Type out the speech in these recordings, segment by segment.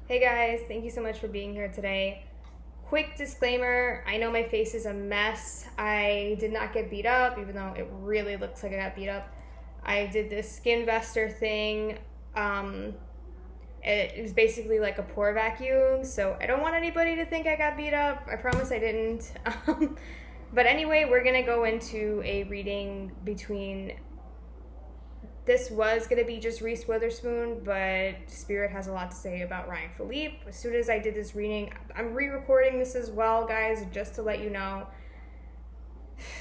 Hey guys, thank you so much for being here today. Quick disclaimer, I know my face is a mess. I did not get beat up, even though it really looks like I got beat up. I did this skin vester thing. It was basically like a pore vacuum, so I don't want anybody to think I got beat up. I promise I didn't. But anyway, we're gonna go into a reading between. This was going to be just Reese Witherspoon, but Spirit has a lot to say about Ryan Phillippe. As soon as I did this reading, I'm re-recording this as well, guys, just to let you know.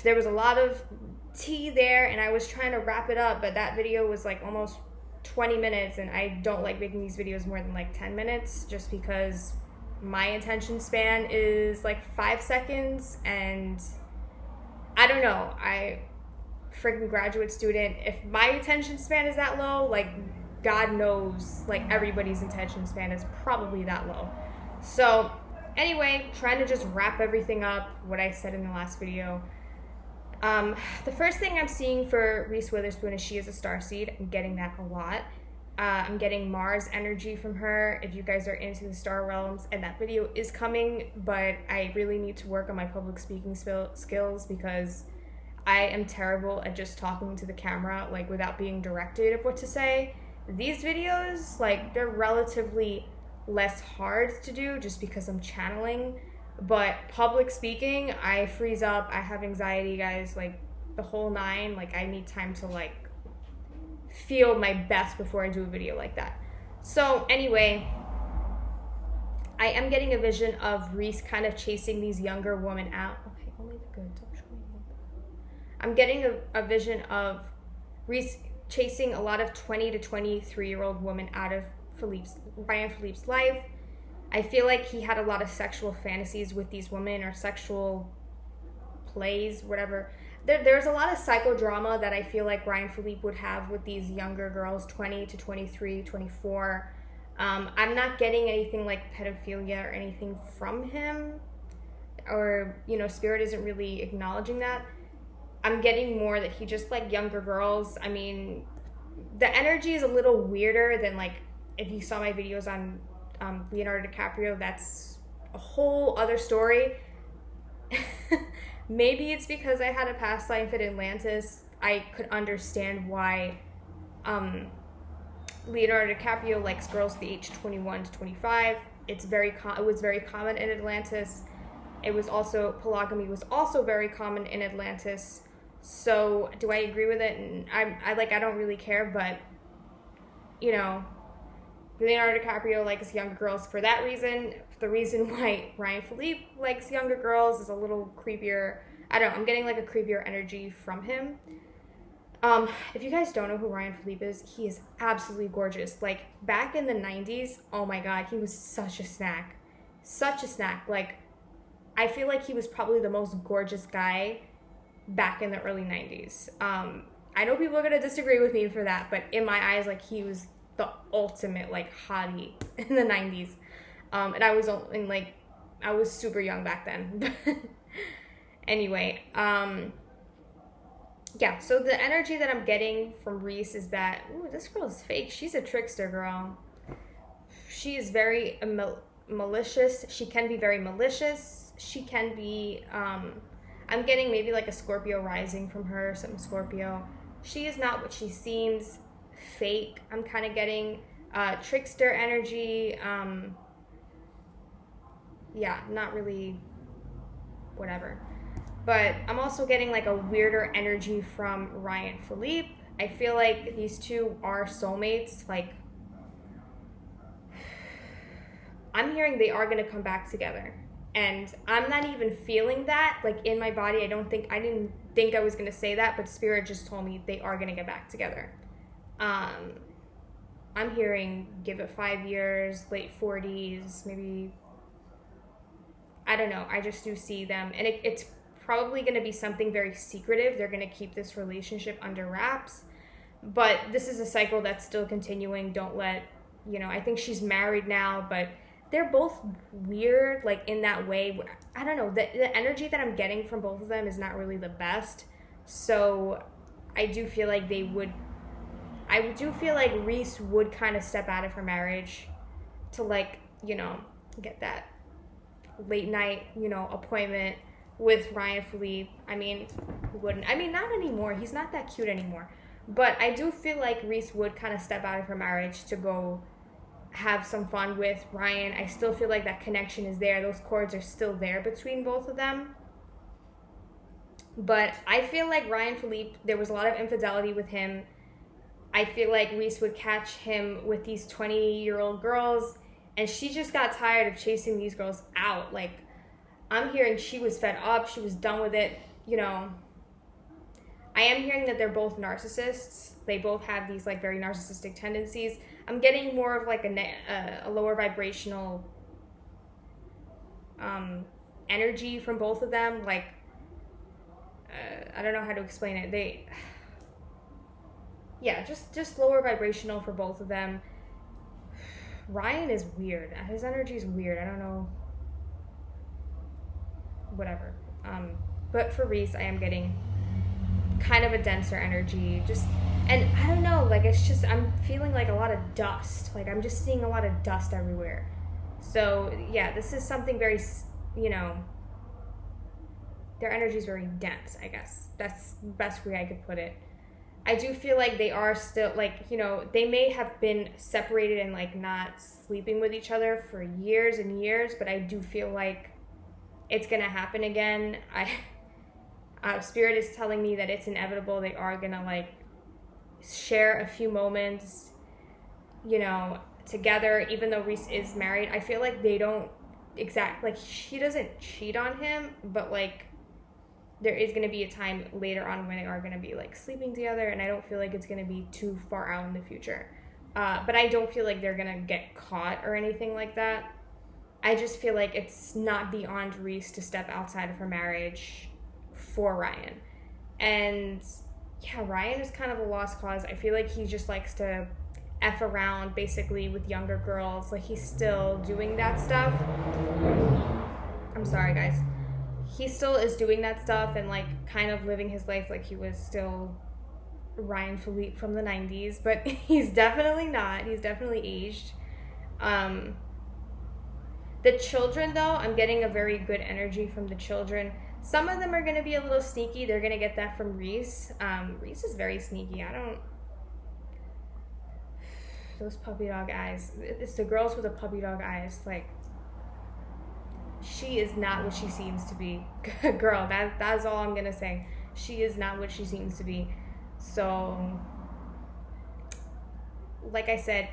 There was a lot of tea there, and I was trying to wrap it up, but that video was like almost 20 minutes, and I don't like making these videos more than like 10 minutes, just because my attention span is like 5 seconds, and I don't know, freaking graduate student, if my attention span is that low, like God knows, like everybody's attention span is probably that low. So anyway, trying to just wrap everything up, what I said in the last video. The first thing I'm seeing for Reese Witherspoon is she is a starseed. I'm getting that a lot. I'm getting Mars energy from her, if you guys are into the star realms, and that video is coming, but I really need to work on my public speaking skills because I am terrible at just talking to the camera, like without being directed of what to say. These videos, like, they're relatively less hard to do just because I'm channeling, but public speaking, I freeze up, I have anxiety, guys, like the whole nine. Like, I need time to like feel my best before I do a video like that. So anyway, I am getting a vision of Reese kind of chasing these younger women out. Okay, only the good. I'm getting a vision of Reese chasing a lot of 20 to 23-year-old women out of Ryan Phillippe's life. I feel like he had a lot of sexual fantasies with these women, or sexual plays, whatever. There's a lot of psychodrama that I feel like Ryan Phillippe would have with these younger girls, 20 to 23, 24. I'm not getting anything like pedophilia or anything from him, or, Spirit isn't really acknowledging that. I'm getting more that he just like younger girls. I mean, the energy is a little weirder than like if you saw my videos on Leonardo DiCaprio. That's a whole other story. Maybe it's because I had a past life at Atlantis. I could understand why Leonardo DiCaprio likes girls the age 21 to 25. It was very common in Atlantis. Polygamy was also very common in Atlantis. So do I agree with it? And I don't really care, but Leonardo DiCaprio likes younger girls for that reason. The reason why Ryan Phillippe likes younger girls is a little creepier. I'm getting like a creepier energy from him. If you guys don't know who Ryan Phillippe is, he is absolutely gorgeous. Like, back in the 90s, oh my God, he was such a snack. Such a snack. Like, I feel like he was probably the most gorgeous guy back in the early 90s. I know people are going to disagree with me for that, but in my eyes, like, he was the ultimate, like, hottie in the 90s. And I was super young back then. Anyway, yeah, so the energy that I'm getting from Reese is that, ooh, this girl is fake. She's a trickster girl. She is very malicious. She can be very malicious. She can be, I'm getting maybe like a Scorpio rising from her, something Scorpio. She is not what she seems. Fake. I'm kind of getting trickster energy. Yeah, not really whatever. But I'm also getting like a weirder energy from Ryan Phillippe. I feel like these two are soulmates. Like, I'm hearing they are going to come back together. And I'm not even feeling that, like, in my body. I didn't think I was going to say that, but Spirit just told me they are going to get back together. I'm hearing give it 5 years, late 40s, maybe, I don't know. I just do see them. And it's probably going to be something very secretive. They're going to keep this relationship under wraps. But this is a cycle that's still continuing. Don't let, I think she's married now, but they're both weird, like, in that way. I don't know. The energy that I'm getting from both of them is not really the best. So I do feel like Reese would kind of step out of her marriage to, like, get that late night, appointment with Ryan Phillippe. I mean, who wouldn't? I mean, not anymore. He's not that cute anymore. But I do feel like Reese would kind of step out of her marriage to go have some fun with Ryan. I still feel like that connection is there. Those chords are still there between both of them. But I feel like Ryan Phillippe, there was a lot of infidelity with him. I feel like Reese would catch him with these 20-year-old girls, and she just got tired of chasing these girls out. Like, I'm hearing she was fed up. She was done with it. I am hearing that they're both narcissists. They both have these, like, very narcissistic tendencies. I'm getting more of, like, a lower vibrational energy from both of them. Like, I don't know how to explain it. Just lower vibrational for both of them. Ryan is weird. His energy is weird. I don't know. Whatever. But for Reese, I am getting kind of a denser energy. And I don't know, like, it's just, I'm feeling like a lot of dust. Like, I'm just seeing a lot of dust everywhere. So, yeah, this is something very, their energy is very dense, I guess. That's the best way I could put it. I do feel like they are still, like, they may have been separated and, like, not sleeping with each other for years and years, but I do feel like it's going to happen again. Spirit is telling me that it's inevitable. They are going to, like, share a few moments, together, even though Reese is married. I feel like they don't she doesn't cheat on him, but, like, there is going to be a time later on when they are going to be, like, sleeping together, and I don't feel like it's going to be too far out in the future. But I don't feel like they're going to get caught or anything like that. I just feel like it's not beyond Reese to step outside of her marriage for Ryan. And, yeah, Ryan is kind of a lost cause. I feel like he just likes to F around, basically, with younger girls. Like, he's still doing that stuff. I'm sorry, guys. He still is doing that stuff and, like, kind of living his life like he was still Ryan Phillippe from the 90s, but he's definitely not. He's definitely aged. The children, though, I'm getting a very good energy from the children. Some of them are going to be a little sneaky. They're going to get that from Reese. Reese is very sneaky. Those puppy dog eyes. It's the girls with the puppy dog eyes. Like, she is not what she seems to be. Girl, that's all I'm gonna say. She is not what she seems to be. So, like I said,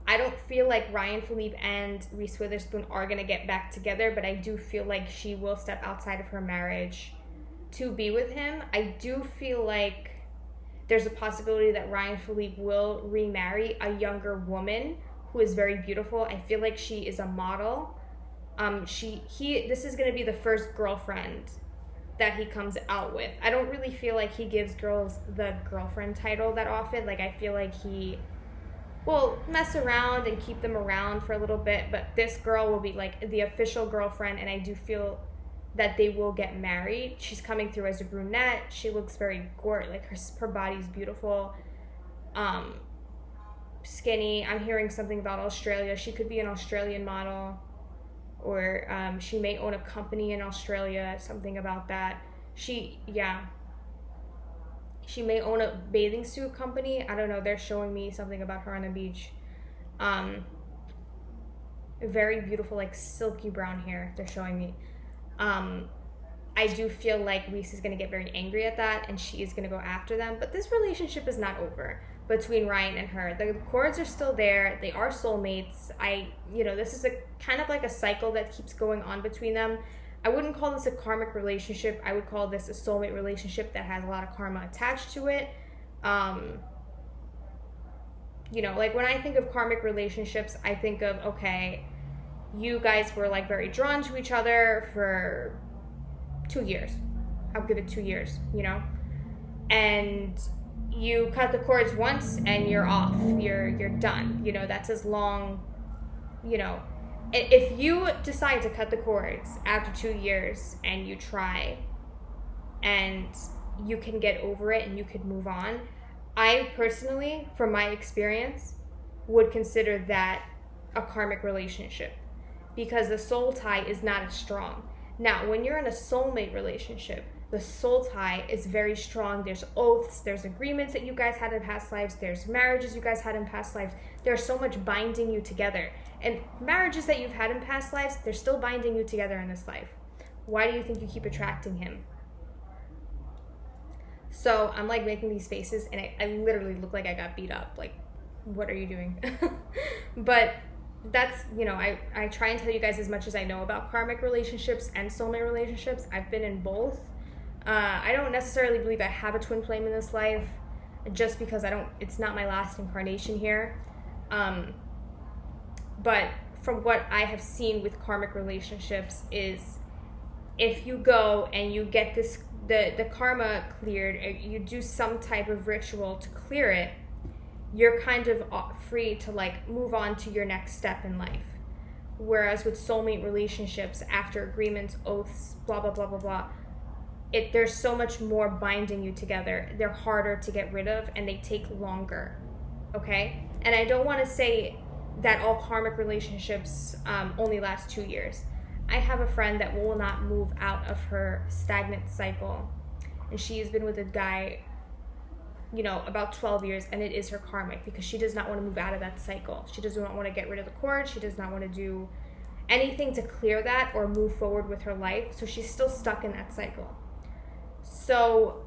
I don't feel like Ryan Phillippe and Reese Witherspoon are gonna get back together, but I do feel like she will step outside of her marriage to be with him. I do feel like there's a possibility that Ryan Phillippe will remarry a younger woman who is very beautiful. I feel like she is a model. This is going to be the first girlfriend that he comes out with. I don't really feel like he gives girls the girlfriend title that often. Like, I feel like he will mess around and keep them around for a little bit, but this girl will be, like, the official girlfriend, and I do feel that they will get married. She's coming through as a brunette. She looks very gorgeous. Like, her body's beautiful. Skinny. I'm hearing something about Australia. She could be an Australian model. Or she may own a company in Australia, something about that. She may own a bathing suit company. I don't know. They're showing me something about her on the beach. Very beautiful, like, silky brown hair, they're showing me. I do feel like Reese is going to get very angry at that, and she is going to go after them. But this relationship is not over between Ryan and her. The chords are still there. They are soulmates. This is a kind of like a cycle that keeps going on between them. I wouldn't call this a karmic relationship. I would call this a soulmate relationship that has a lot of karma attached to it. Like, when I think of karmic relationships, I think of, okay, you guys were, like, very drawn to each other for 2 years. I'll give it 2 years, and you cut the cords once and you're off. You're done. That's as long, if you decide to cut the cords after 2 years and you try and you can get over it and you can move on, I personally, from my experience, would consider that a karmic relationship. because the soul tie is not as strong. Now, when you're in a soulmate relationship, the soul tie is very strong. There's oaths, there's agreements that you guys had in past lives, there's marriages you guys had in past lives. There's so much binding you together. And marriages that you've had in past lives, they're still binding you together in this life. Why do you think you keep attracting him? So I'm like making these faces, and I literally look like I got beat up. Like, what are you doing? But that's, you know, I try and tell you guys as much as I know about karmic relationships and soulmate relationships. I've been in both. I don't necessarily believe I have a twin flame in this life, just because it's not my last incarnation here. But from what I have seen with karmic relationships is, if you go and you get the karma cleared, or you do some type of ritual to clear it, you're kind of free to like move on to your next step in life. Whereas with soulmate relationships, after agreements, oaths, blah, blah, blah, blah, blah, there's so much more binding you together. They're harder to get rid of, and they take longer, okay? And I don't want to say that all karmic relationships only last 2 years. I have a friend that will not move out of her stagnant cycle, and she's been with a guy, you know, about 12 years, and it is her karmic, because she does not want to move out of that cycle. She does not want to get rid of the cord. She does not want to do anything to clear that or move forward with her life, so she's still stuck in that cycle. So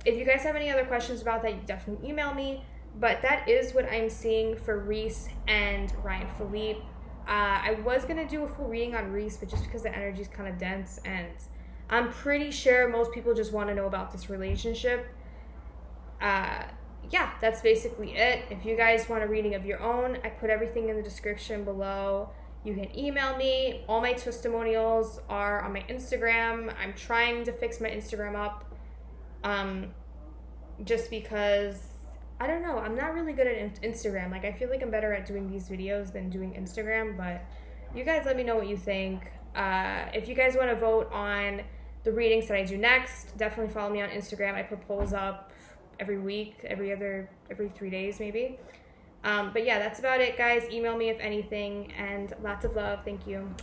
if you guys have any other questions about that, you definitely email me. But that is what I'm seeing for Reese and Ryan Phillippe. I was going to do a full reading on Reese, but just because the energy is kind of dense, and I'm pretty sure most people just want to know about this relationship. Yeah, that's basically it. If you guys want a reading of your own, I put everything in the description below. You can email me. All my testimonials are on my Instagram. I'm trying to fix my Instagram up. Just because, I don't know, I'm not really good at Instagram. Like, I feel like I'm better at doing these videos than doing Instagram, but you guys let me know what you think. If you guys want to vote on the readings that I do next, definitely follow me on Instagram. I put polls up every week, every 3 days maybe. But yeah, that's about it, guys. Email me if anything, and lots of love. Thank you.